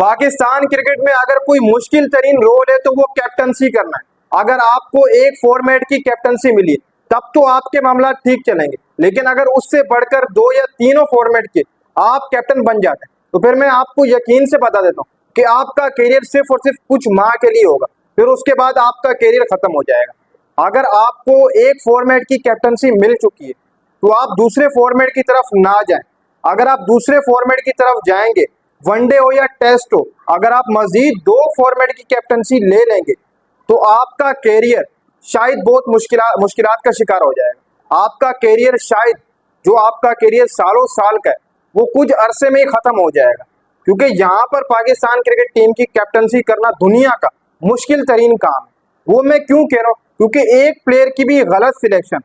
Pakistan cricket में अगर कोई मुश्किल तरीन रोल है तो वो कैप्टनसी करना है। अगर आपको एक फॉर्मेट की कैप्टनसी मिली तब तो आपके मामला ठीक चलेंगे, लेकिन अगर उससे बढ़कर 2 या तीनों फॉर्मेट के आप कैप्टन बन जाते हैं तो फिर मैं आपको यकीन से बता देता हूँ कि आपका करियर सिर्फ और सिर्फ कुछ माह के लिए होगा, फिर उसके बाद आपका करियर खत्म हो जाएगा। अगर आपको एक फॉर्मेट की कैप्टनसी मिल चुकी है तो आप दूसरे फॉर्मेट की तरफ ना जाएं। अगर आप दूसरे फॉर्मेट की तरफ जाएंगे, वनडे हो या टेस्ट हो, अगर आप मजीद 2 फॉर्मेट की कैप्टनसी ले लेंगे तो आपका कैरियर शायद बहुत मुश्किलात का शिकार हो जाएगा। आपका कैरियर शायद, जो आपका कैरियर सालों साल का है, वो कुछ अरसे में ही खत्म हो जाएगा। क्योंकि यहाँ पर पाकिस्तान क्रिकेट टीम की कैप्टनसी करना दुनिया का मुश्किल तरीन काम है। वो मैं क्यों कह रहा हूँ, क्योंकि एक प्लेयर की भी गलत सिलेक्शन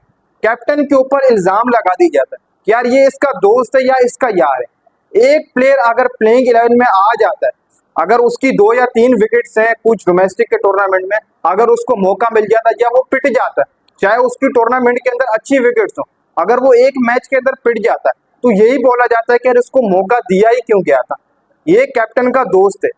कैप्टन के ऊपर इल्जाम लगा दी जाता है कि यार ये इसका दोस्त है या इसका यार है। एक प्लेयर अगर प्लेइंग 11 में आ जाता है, अगर उसकी 2 या 3 विकेट्स हैं कुछ डोमेस्टिक के टूर्नामेंट में, अगर उसको मौका मिल जाता है या वो पिट जाता है, चाहे उसकी टूर्नामेंट के अंदर अच्छी विकेट्स हो, अगर वो एक मैच के अंदर पिट जाता है तो यही बोला जाता है कि यार इसको मौका दिया ही क्यों गया था, ये कैप्टन का दोस्त है,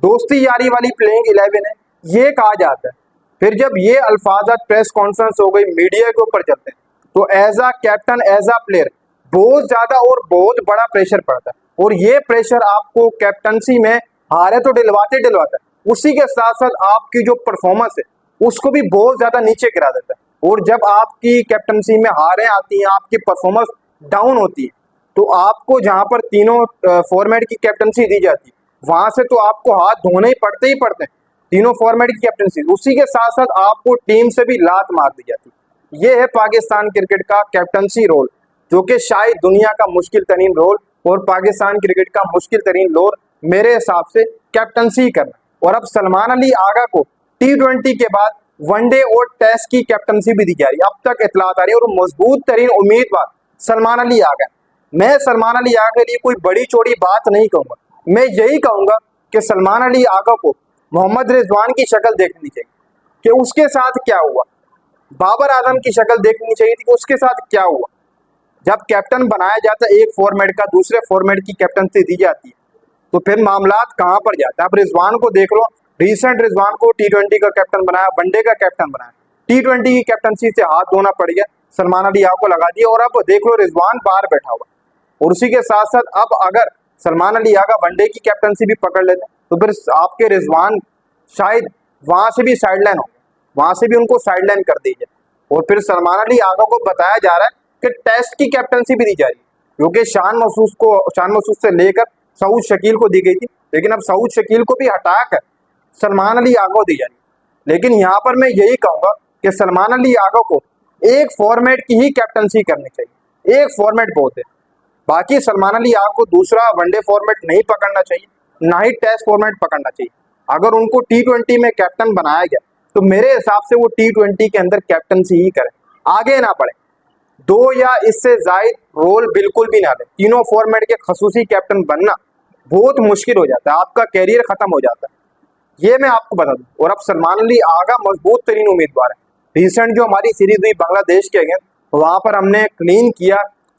दोस्ती यारी वाली प्लेइंग 11 है, ये कहा जाता है। फिर जब ये अल्फाजात प्रेस कॉन्फ्रेंस हो गई, मीडिया के ऊपर चलते हैं, तो as a captain, as a player बहुत ज्यादा और बहुत बड़ा प्रेशर पड़ता है। और ये प्रेशर आपको कैप्टनसी में हारे तो दिलवाते दिलवाता है, उसी के साथ साथ आपकी जो परफॉर्मेंस है उसको भी बहुत ज्यादा नीचे गिरा देता है। और जब आपकी कैप्टनसी में हारें आती हैं, आपकी परफॉर्मेंस डाउन होती है, तो आपको जहां पर तीनों फॉर्मेट की कैप्टनसी दी जाती है, वहां से तो आपको हाथ धोने ही पड़ते हैं तीनों फॉर्मेट की कैप्टनसी। उसी के साथ साथ आपको टीम से भी लात मार दी जाती है। ये है पाकिस्तान क्रिकेट का कैप्टनसी रोल, जो कि शायद दुनिया का मुश्किल तरीन रोल, और पाकिस्तान क्रिकेट का मुश्किल तरीन रोल मेरे हिसाब से कैप्टनसी करना। और अब सलमान अली आगा को T20 के बाद वनडे और टेस्ट की कैप्टनसी भी दी जा रही है। अब तक इतलात आ रही है और मजबूत तरीन उम्मीदवार सलमान अली आगा। मैं सलमान अली आगा के लिए कोई बड़ी चौड़ी बात नहीं कहूंगा, मैं यही कहूंगा कि सलमान अली आगा को मोहम्मद रिजवान की शक्ल देखनी चाहिए कि उसके साथ क्या हुआ, बाबर आजम की शक्ल देखनी चाहिए थी कि उसके साथ क्या हुआ। जब कैप्टन बनाया जाता है एक फॉर्मेट का, दूसरे फॉर्मेट की कैप्टनसी दी जाती है, तो फिर मामलात कहां पर जाता है। अब रिजवान को देख लो, रिसेंट रिजवान को T20 का कैप्टन बनाया, वनडे का कैप्टन बनाया, T20 की कैप्टनसी से हाथ धोना पड़ गया, सलमान अली आगा को लगा दिया, और अब देख लो रिजवान बाहर बैठा हुआ। और उसी के साथ साथ अब अगर सलमान अली आगा वनडे की कैप्टनसी भी पकड़ लेते हैं तो फिर आपके रिजवान शायद वहां से भी साइडलाइन हो, वहां से भी उनको साइडलाइन कर दी जाए। और फिर सलमान अली आगा को बताया जा रहा है कि टेस्ट की कैप्टनसी भी दी जा रही है, क्योंकि शान मसूद से लेकर सऊद शकील को दी गई थी, लेकिन अब सऊद शकील को भी हटाकर सलमान अली आगा को दी जा रही है। लेकिन यहाँ पर मैं यही कहूंगा कि सलमान अली आगा को एक फॉर्मेट की ही कैप्टनसी करनी चाहिए, एक फॉर्मेट बहुत है। बाकी सलमान अली आगा को दूसरा वनडे फॉर्मेट नहीं पकड़ना चाहिए, ना ही टेस्ट फॉर्मेट पकड़ना चाहिए। अगर उनको T20 में कैप्टन बनाया गया तो मेरे हिसाब से वो T20 के अंदर कैप्टनसी ही करें, आगे ना बढ़े, 2 या इससे जायद रोल बिल्कुल भी ना लें। तीनों फॉर्मेट के खसूसी कैप्टन बनना बहुत मुश्किल हो जाता है, आपका कैरियर खत्म हो जाता है, ये मैं आपको बता दूं। और अब सलमान अली आगा मजबूत तरीन उम्मीदवार है। रिसेंट जो हमारी सीरीज हुई बांग्लादेश के अगेंस्ट, वहां पर हमने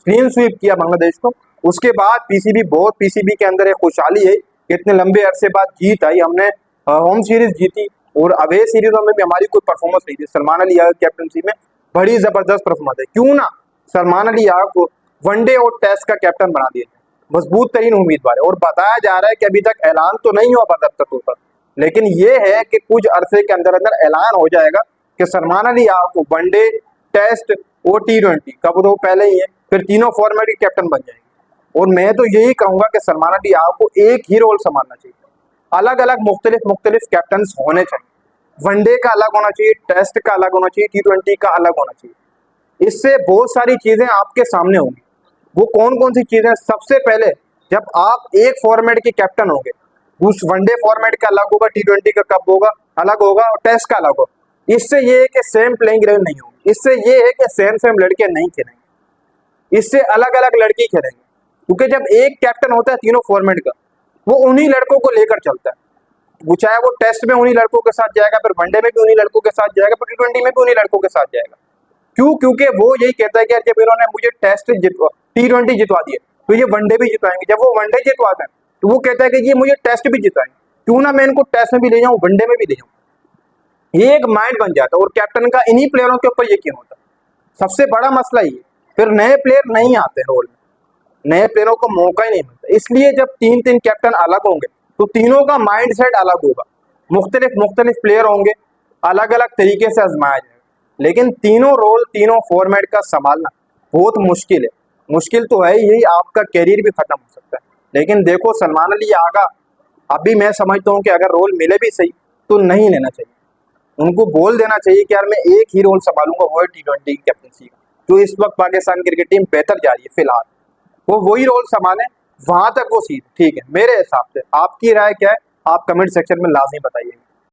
क्लीन स्वीप किया बांग्लादेश को। उसके बाद पीसीबी के अंदर एक खुशहाली है, इतने लंबे अरसे बाद जीत आई, हमने होम सीरीज जीती, और अवे सीरीजों में भी हमारी कोई परफॉर्मेंस नहीं थी, सलमान अली आगा कैप्टनसी में बड़ी जबरदस्त परफॉर्मेंस है। क्यों ना सलमान अली आगा को वनडे और टेस्ट का कैप्टन बना दिया जाए, मजबूत तरीन उम्मीदवार है। और बताया जा रहा है कि अभी तक ऐलान तो नहीं हुआ बाकायदा तौर पर, लेकिन ये है कि कुछ अरसे के अंदर अंदर ऐलान हो जाएगा कि सलमान अली आगा को वनडे, टेस्ट और T20 कब तो पहले ही है, फिर तीनों फॉर्मेट के कैप्टन बन जाएंगे। और मैं तो यही कहूंगा कि सलमान अली आगा को एक ही रोल संभालना चाहिए, अलग अलग मुख्तलिफ कैप्टन होने चाहिए। वनडे का अलग होना चाहिए, टेस्ट का अलग होना चाहिए, T20 का अलग होना चाहिए। इससे बहुत सारी चीजें आपके सामने होंगी। वो कौन कौन सी चीजें? सबसे पहले, जब आप एक फॉर्मेट के कैप्टन होंगे, उस वनडे फॉर्मेट का अलग होगा, T20 का कब होगा अलग होगा, और टेस्ट का अलग होगा। इससे ये है कि सेम प्लेइंग 11 नहीं होगी, इससे ये है कि सेम लड़के नहीं खेलेंगे, इससे अलग अलग लड़के खेलेंगे। क्योंकि जब एक कैप्टन होता है तीनों फॉर्मेट का, वो उन्हीं लड़कों को लेकर चलता है, वो चाहे वो टेस्ट में उन्हीं लड़कों के साथ जाएगा, फिर वनडे में भी उन्हीं लड़कों के साथ जाएगा, फिर T20 में भी उन्हीं लड़कों के साथ जाएगा। क्यों? क्योंकि वो यही कहता है कि यार जब इन्होंने मुझे टेस्ट T20 जितवा दिए तो ये वनडे भी जितवाएंगे। जब वो वनडे जितवाते हैं तो वो कहता है कि ये मुझे टेस्ट भी जिताए, क्यों ना मैं इनको टेस्ट में भी ले जाऊं, वनडे में भी ले जाऊं। ये एक माइंड बन जाता है और कैप्टन का इन्हीं प्लेयरों के ऊपर यकीन होता है। सबसे बड़ा मसला ये, फिर नए प्लेयर नहीं आते रोल में, नए प्लेयरों को मौका ही नहीं मिलता। इसलिए जब तीन तीन कैप्टन अलग होंगे तो तीनों का माइंड सेट अलग होगा, मुख्तलिफ मुख्तलिफ प्लेयर होंगे, अलग अलग तरीके से आजमाया जाएगा। लेकिन तीनों रोल तीनों फॉर्मेट का संभालना बहुत मुश्किल है। मुश्किल तो है, यही आपका कैरियर भी खत्म हो सकता है। लेकिन देखो सलमान अली आगा, अभी मैं समझता हूँ कि अगर रोल मिले भी सही तो नहीं लेना चाहिए, उनको बोल देना चाहिए कि यार मैं एक ही रोल संभालूंगा, वो है T20 की कैप्टनसी का, जो इस वक्त पाकिस्तान क्रिकेट टीम बेहतर जा रही है फिलहाल, वो वही रोल संभाले, वहां तक वो सीधे ठीक है मेरे हिसाब से। आपकी राय क्या है, आप कमेंट सेक्शन में लाजमी बताइए।